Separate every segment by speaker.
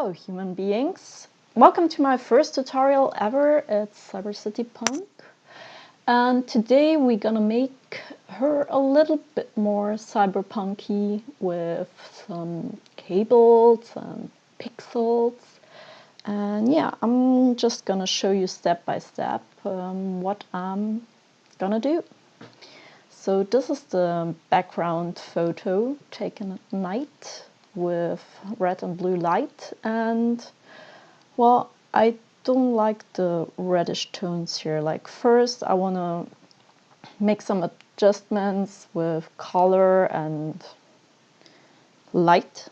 Speaker 1: Hello human beings! Welcome to my first tutorial ever at Cybercitypunk. And today we're gonna make her a little bit more cyberpunky with some cables and pixels. And yeah, I'm just gonna show you step by step what I'm gonna do. So this is the background photo taken at night with red and blue light, and well, I don't like the reddish tones here. Like first I want to make some adjustments with color and light.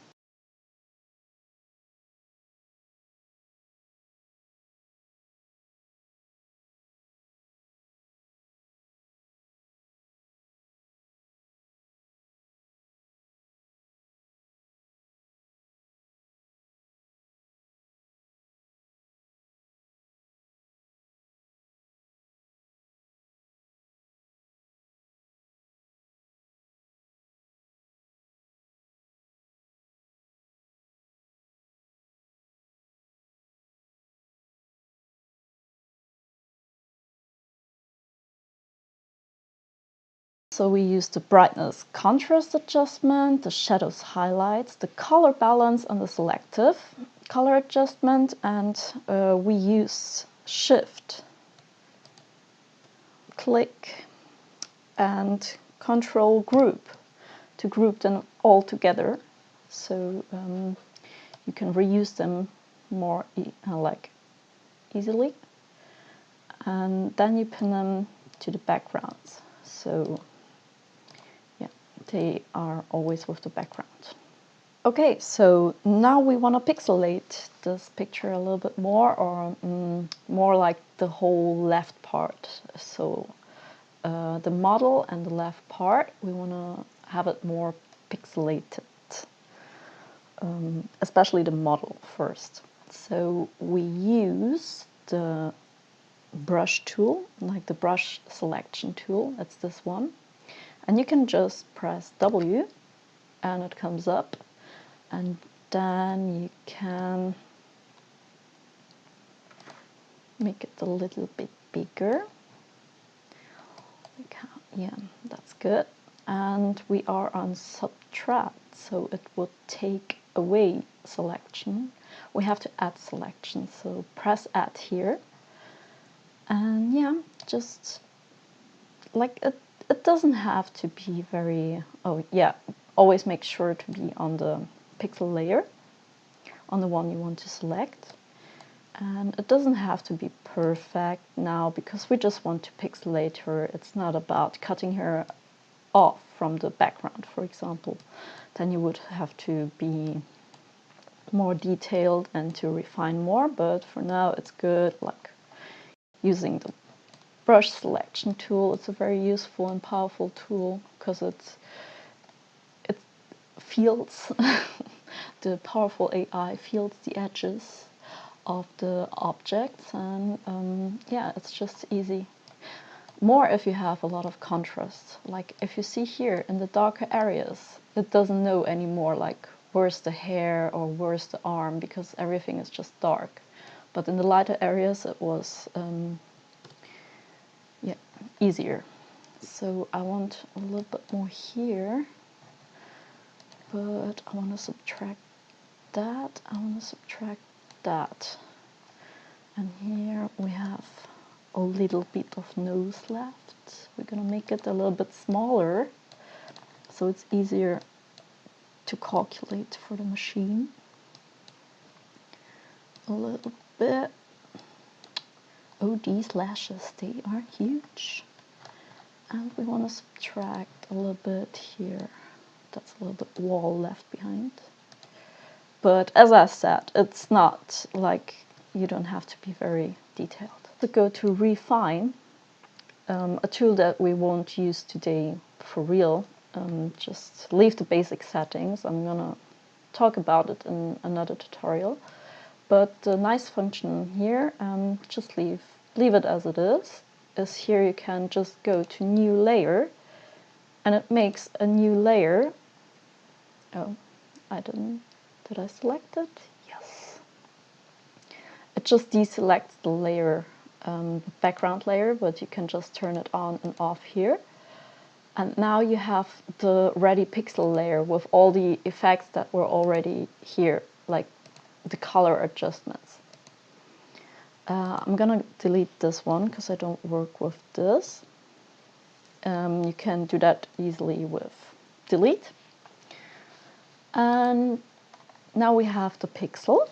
Speaker 1: So we use the brightness contrast adjustment, the shadows highlights, the color balance, and the selective color adjustment, and we use shift, click, and control group to group them all together, so you can reuse them more easily, and then you pin them to the backgrounds. So yeah, they are always with the background. Okay, so now we want to pixelate this picture a little bit more, or more like the whole left part. So the model and the left part, we want to have it more pixelated, especially the model first. So we use the brush tool, like the brush selection tool, that's this one. And you can just press W and it comes up, and then you can make it a little bit bigger. Yeah, that's good. And we are on subtract, so it will take away selection. We have to add selection, so press add here. And yeah, just like it doesn't have to be very, oh yeah, always make sure to be on the pixel layer, on the one you want to select. And it doesn't have to be perfect now, because we just want to pixelate her. It's not about cutting her off from the background, for example. Then you would have to be more detailed and to refine more, but for now it's good, like using the brush selection tool. It's a very useful and powerful tool, because it feels the powerful AI feels the edges of the objects, and yeah, it's just easy. More if you have a lot of contrast. Like if you see here in the darker areas, it doesn't know anymore like where's the hair or where's the arm, because everything is just dark. But in the lighter areas it was yeah, easier. So I want a little bit more here, but I want to subtract that, I want to subtract that. And here we have a little bit of nose left. We're gonna make it a little bit smaller, so it's easier to calculate for the machine. A little bit. Oh, these lashes, they are huge. And we want to subtract a little bit here. That's a little bit wall left behind. But as I said, it's not like you don't have to be very detailed. To go to refine, a tool that we won't use today for real. Just leave the basic settings. I'm gonna talk about it in another tutorial. But the nice function here, just leave it as it is here you can just go to new layer, and it makes a new layer. Oh, did I select it? Yes. just deselects the layer, the background layer, but you can just turn it on and off here. And now you have the ready pixel layer with all the effects that were already here, like the color adjustments. I'm gonna delete this one because I don't work with this. You can do that easily with delete. And now we have the pixel.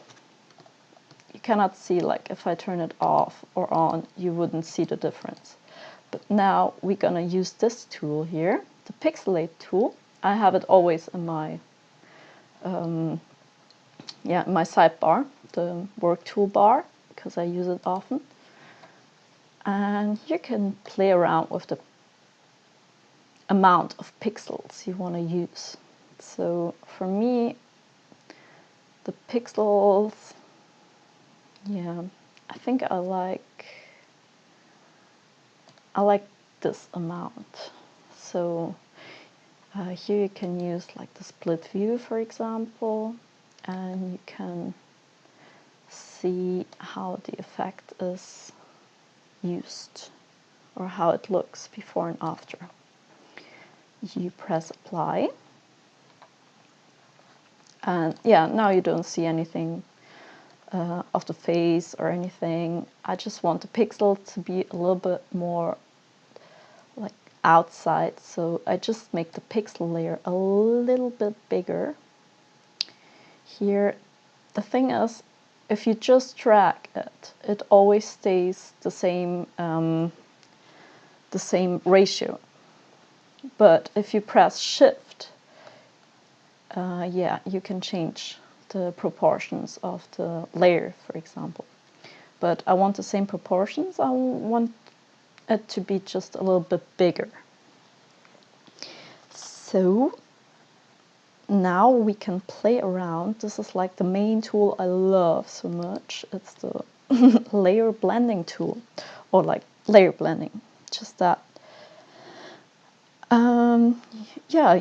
Speaker 1: You cannot see, like if I turn it off or on, you wouldn't see the difference. But now we're gonna use this tool here, the pixelate tool. I have it always in my my sidebar, the work toolbar, because I use it often. And you can play around with the amount of pixels you want to use. So for me, the pixels, I think I like this amount. So here you can use like the split view, for example, and you can see how the effect is used or how it looks before and after. You press apply, and now you don't see anything of the face or anything. I just want the pixel to be a little bit more like outside, so I just make the pixel layer a little bit bigger. Here, the thing is, if you just drag it, it always stays the same ratio. But if you press Shift, you can change the proportions of the layer, for example. But I want the same proportions. I want it to be just a little bit bigger. So now we can play around. This is like the main tool I love so much. It's the layer blending tool, or like layer blending, just that.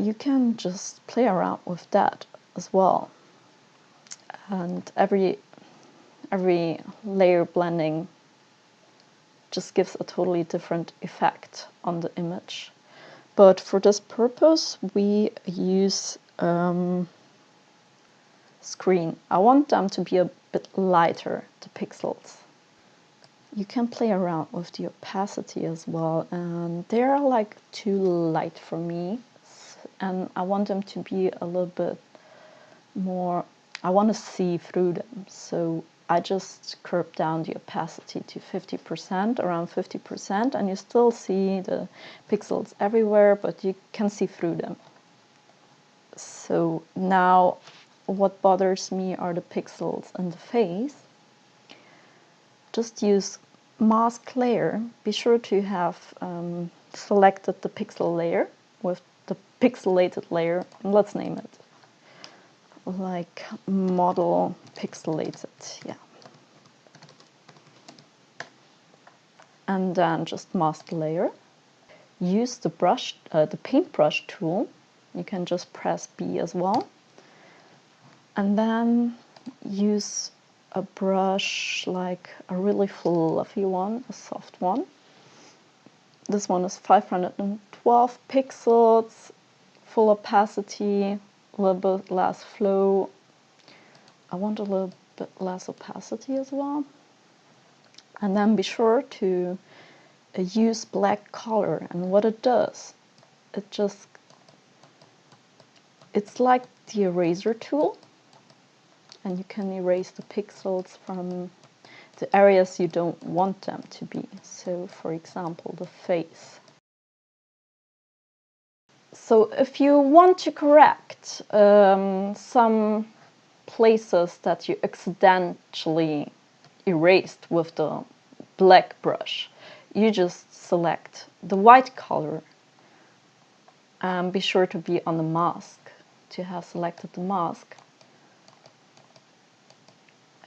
Speaker 1: You can just play around with that as well. And every layer blending just gives a totally different effect on the image. But for this purpose, we use screen. I want them to be a bit lighter, the pixels. You can play around with the opacity as well, and they're like too light for me, and I want them to be a little bit more, I want to see through them, so I just curb down the opacity to 50%, around 50%, and you still see the pixels everywhere, but you can see through them. So now what bothers me are the pixels in the face. Just use mask layer. Be sure to have selected the pixel layer with the pixelated layer, and let's name it like model pixelated, and then just mask layer. Use the brush, the paintbrush tool. You can just press B as well, and then use a brush, like a really fluffy one, a soft one. This one is 512 pixels, full opacity, a little bit less flow. I want a little bit less opacity as well. And then be sure to use black color, and what it does, it's like the eraser tool, and you can erase the pixels from the areas you don't want them to be. So for example, the face. So if you want to correct some places that you accidentally erased with the black brush, you just select the white color and be sure to be on the mask, to have selected the mask.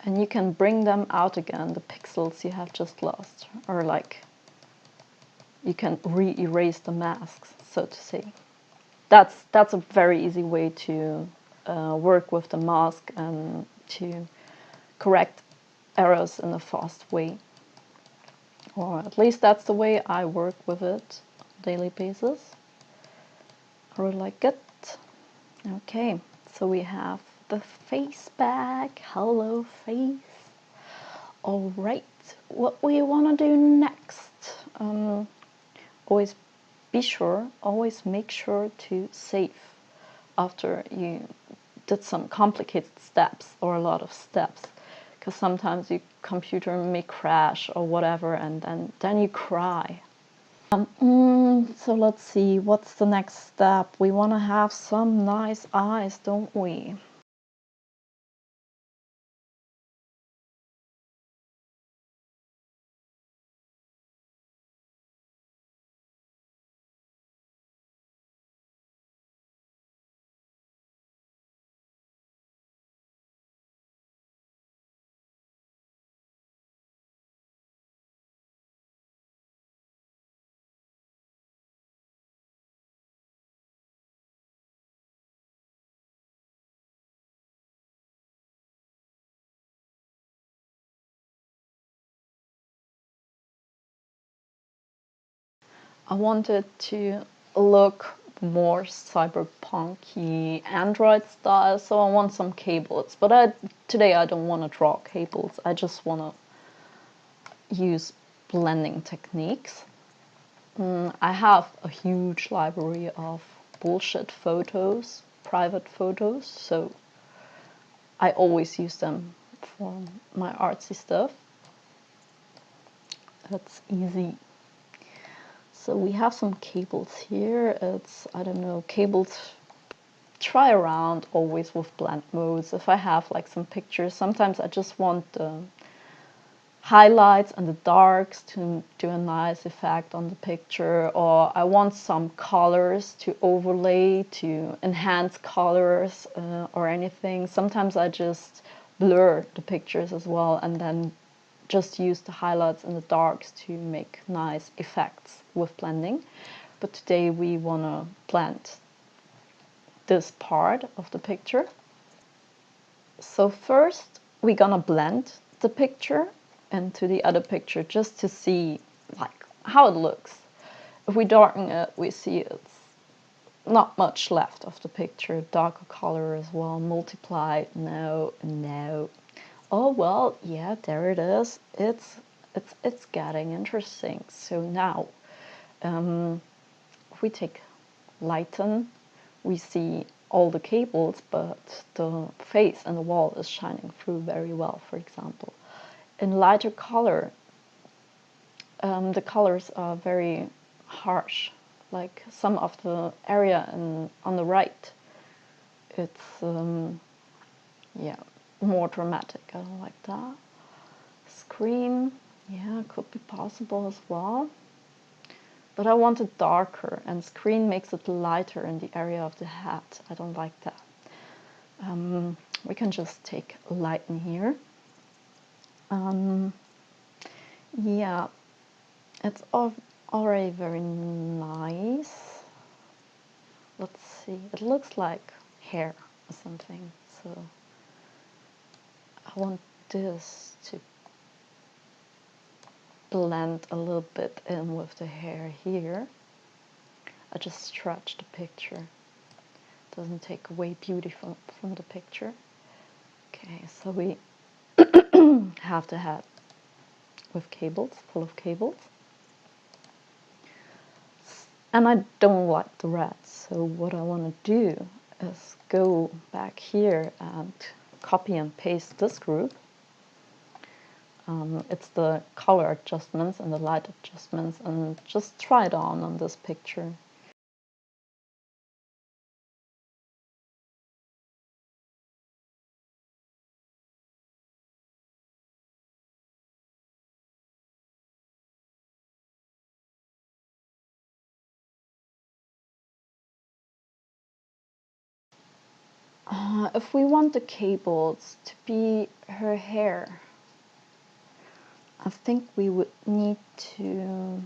Speaker 1: And you can bring them out again, the pixels you have just lost, or like you can re-erase the masks, so to say. That's a very easy way to work with the mask and to correct errors in a fast way. Or at least that's the way I work with it on a daily basis. I really like it. Okay, so we have the face back. Hello, face. All right, what we want to do next? Always make sure to save after you did some complicated steps or a lot of steps, because sometimes your computer may crash or whatever, and then you cry. So let's see, what's the next step? We want to have some nice eyes, don't we? I wanted to look more cyberpunky Android style, so I want some cables. But today I don't want to draw cables. I just want to use blending techniques. I have a huge library of bullshit photos, private photos, so I always use them for my artsy stuff. That's easy. So we have some cables here. It's, I don't know, cables. Try around always with blend modes. If I have like some pictures, sometimes I just want the highlights and the darks to do a nice effect on the picture, or I want some colors to overlay to enhance colors or anything. Sometimes I just blur the pictures as well and then just use the highlights and the darks to make nice effects with blending. But today we want to blend this part of the picture. So first we're gonna blend the picture into the other picture just to see like how it looks. If we darken it, we see it's not much left of the picture. Darker color as well, multiplied. No. Oh well, yeah, there it is. It's getting interesting. So now, if we take lighten, we see all the cables, but the face and the wall is shining through very well, for example. In lighter color, the colors are very harsh. Like some of the area on the right, it's yeah, more dramatic. I don't like that. Screen, yeah, could be possible as well. But I want it darker, and screen makes it lighter in the area of the head. I don't like that. We can just take lighten here. Yeah, it's already very nice. Let's see, it looks like hair or something, so I want this to blend a little bit in with the hair here. I just stretch the picture. Doesn't take away beauty from the picture. Okay, so we have the head with cables, full of cables. And I don't like the red, so what I want to do is go back here and copy and paste this group. It's the color adjustments and the light adjustments, and just try it on this picture. If we want the cables to be her hair, I think we would need to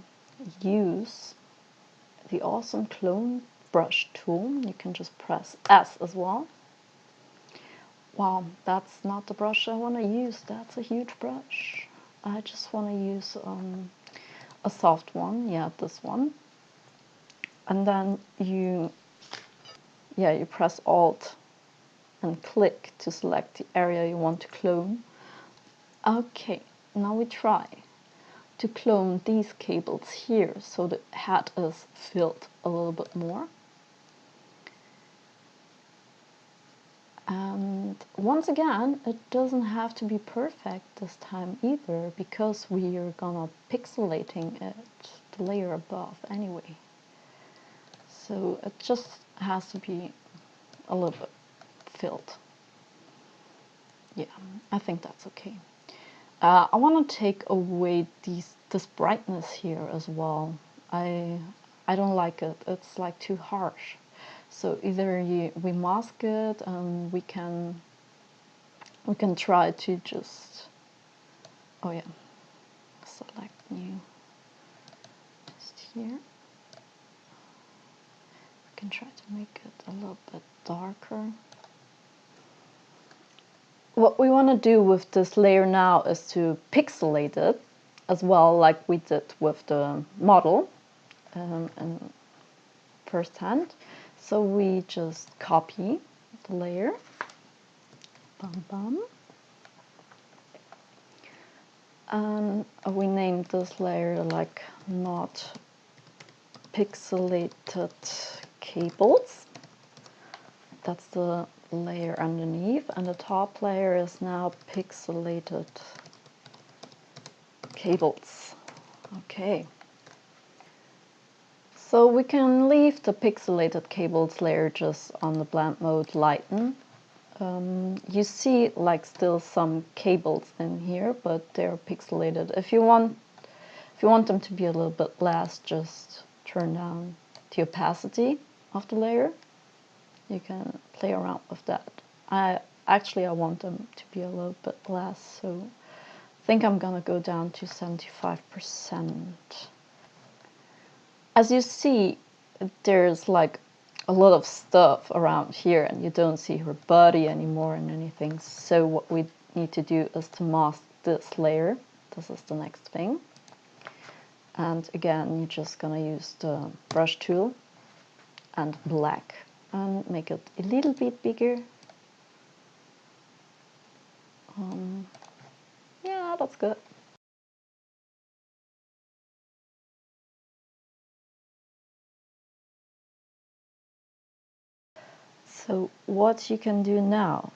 Speaker 1: use the awesome clone brush tool. You can just press S as well. Wow, that's not the brush I want to use. That's a huge brush. I just want to use a soft one. Yeah, this one. And then you press Alt and click to select the area you want to clone. Okay, now we try to clone these cables here so the head is filled a little bit more. And once again, it doesn't have to be perfect this time either, because we are gonna pixelating it, the layer above anyway. So it just has to be a little bit filled. Yeah, I think that's okay. I want to take away this brightness here as well. I don't like it. It's like too harsh. So either we mask it, and we can try to just, oh yeah, select new just here. We can try to make it a little bit darker. What we want to do with this layer now is to pixelate it as well, like we did with the model in first hand. So we just copy the layer, bum bum, and we name this layer like not pixelated cables. That's the layer underneath, and the top layer is now pixelated cables. Okay. So we can leave the pixelated cables layer just on the blend mode lighten. You see like still some cables in here, but they're pixelated. If you want them to be a little bit less, just turn down the opacity of the layer. You can play around with that. I want them to be a little bit less, so I think I'm gonna go down to 75%. As you see, there's like a lot of stuff around here, and you don't see her body anymore and anything. So what we need to do is to mask this layer. This is the next thing. And again, you're just gonna use the brush tool and black and make it a little bit bigger. Yeah, that's good. So what you can do now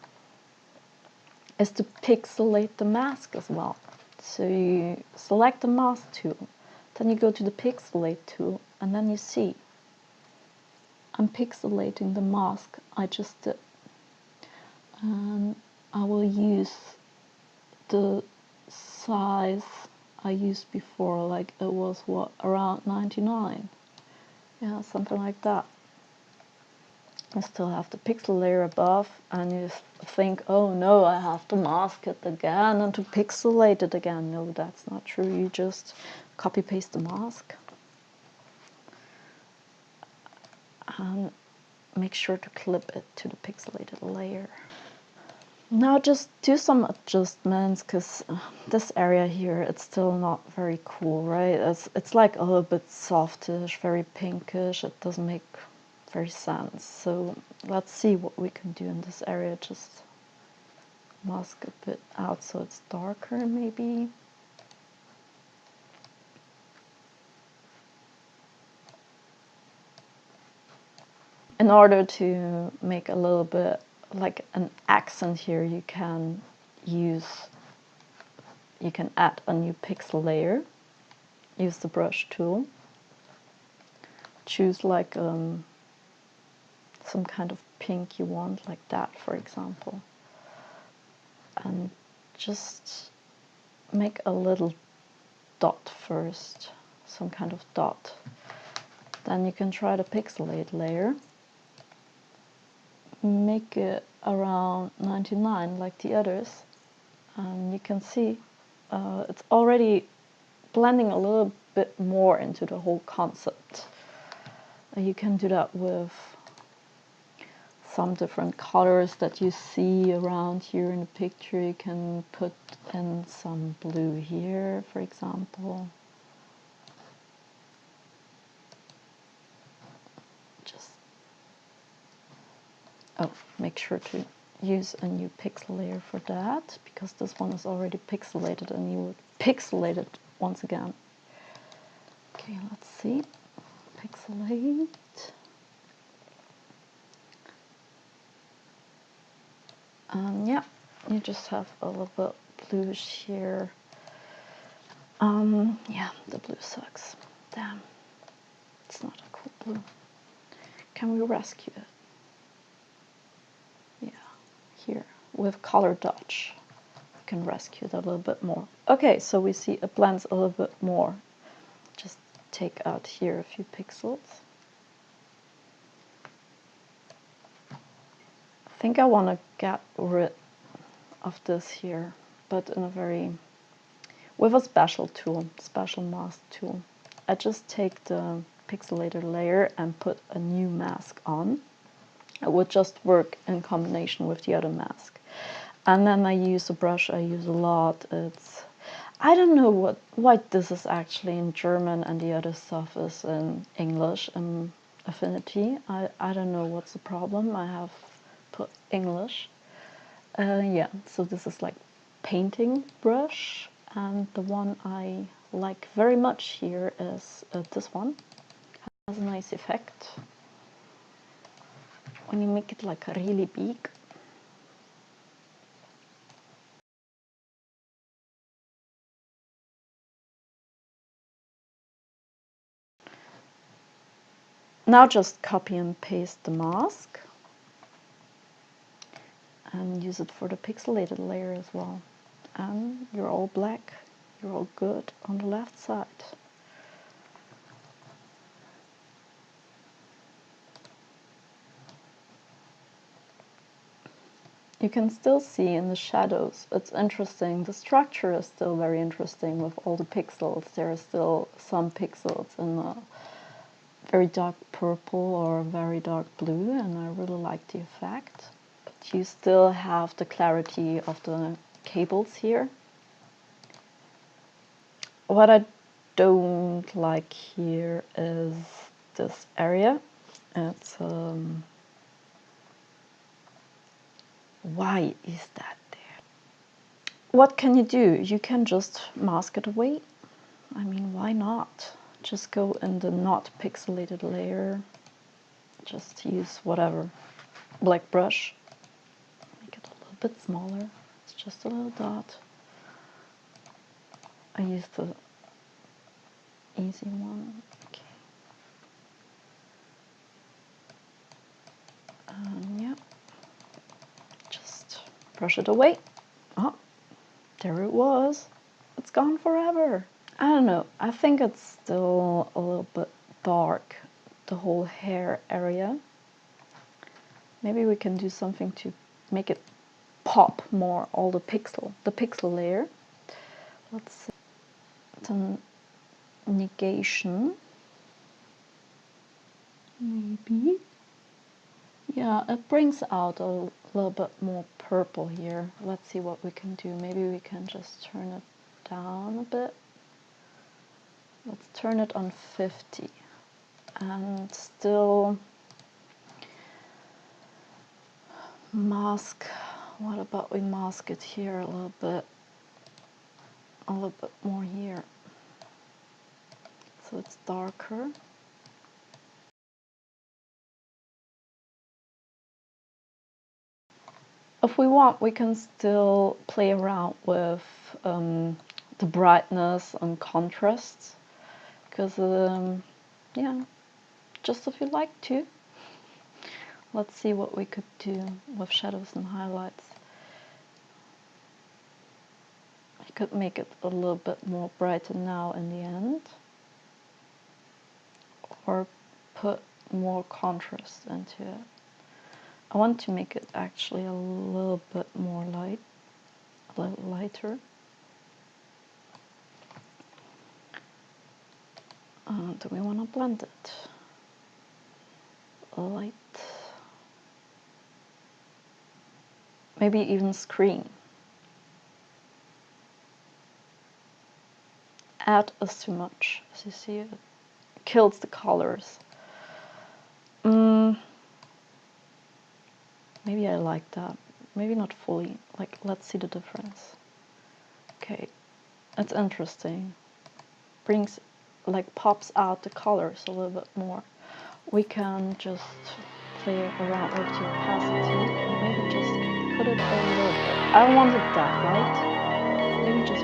Speaker 1: is to pixelate the mask as well. So you select the mask tool, then you go to the pixelate tool, and then you see I'm pixelating the mask I just did. And I will use the size I used before, like it was what, around 99? Yeah, something like that. I still have the pixel layer above, and you think, oh no, I have to mask it again and to pixelate it again. No, that's not true. You just copy paste the mask and make sure to clip it to the pixelated layer. Now just do some adjustments, because this area here, it's still not very cool, right? It's like a little bit softish, very pinkish. It doesn't make very sense. So let's see what we can do in this area. Just mask a bit out so it's darker maybe. In order to make a little bit like an accent here, you can add a new pixel layer. Use the brush tool. Choose like some kind of pink you want, like that, for example. And just make a little dot first, some kind of dot. Then you can try the pixelate layer. Make it around 99 like the others. And you can see it's already blending a little bit more into the whole concept. You can do that with some different colors that you see around here in the picture. You can put in some blue here, for example. Just make sure to use a new pixel layer for that, because this one is already pixelated and you would pixelate it once again. Okay, let's see. Pixelate. Yeah, you just have a little bit bluish here. Yeah, the blue sucks. Damn, it's not a cool blue. Can we rescue it? Yeah, here with color dodge, we can rescue it a little bit more. Okay, so we see it blends a little bit more. Just take out here a few pixels. I think I want to get rid of this here, but in a with a special tool, special mask tool. I just take the pixelated layer and put a new mask on. It would just work in combination with the other mask. And then I use a brush I use a lot. I don't know why this is actually in German and the other stuff is in English and Affinity. I don't know what's the problem. I have put English. Yeah, so this is like painting brush, and the one I like very much here is this one. It has a nice effect when you make it like really big. Now just copy and paste the mask and use it for the pixelated layer as well. And you're all black, you're all good on the left side. You can still see in the shadows, it's interesting, the structure is still very interesting with all the pixels. There are still some pixels in a very dark purple or very dark blue, and I really like the effect. But you still have the clarity of the cables here. What I don't like here is this area. It's why is that there? What can you do? You can just mask it away. I mean, why not? Just go in the not pixelated layer. Just use whatever black brush. Make it a little bit smaller. It's just a little dot. I use the easy one. Okay. Yeah. Just brush it away. Oh, there it was. It's gone forever. I don't know. I think it's still a little bit dark, the whole hair area. Maybe we can do something to make it pop more, all the pixel layer. Let's see. The negation. Maybe. Yeah, it brings out a little bit more purple here. Let's see what we can do. Maybe we can just turn it down a bit. Let's turn it on 50 and still mask. What about we mask it here a little bit more here, so it's darker. If we want, we can still play around with the brightness and contrasts, because yeah, just if you like to. Let's see what we could do with shadows and highlights. I could make it a little bit more brighter now in the end, or put more contrast into it. I want to make it actually a little bit more light, a little lighter. Do we want to blend it? Light. Maybe even screen. Add is too much, as you see it kills the colors. Maybe I like that. Maybe not fully. Like, let's see the difference. Okay, it's interesting. Brings, like, pops out the colors a little bit more. We can just play around with the opacity and maybe just put it a little bit. I don't want it that light. Maybe just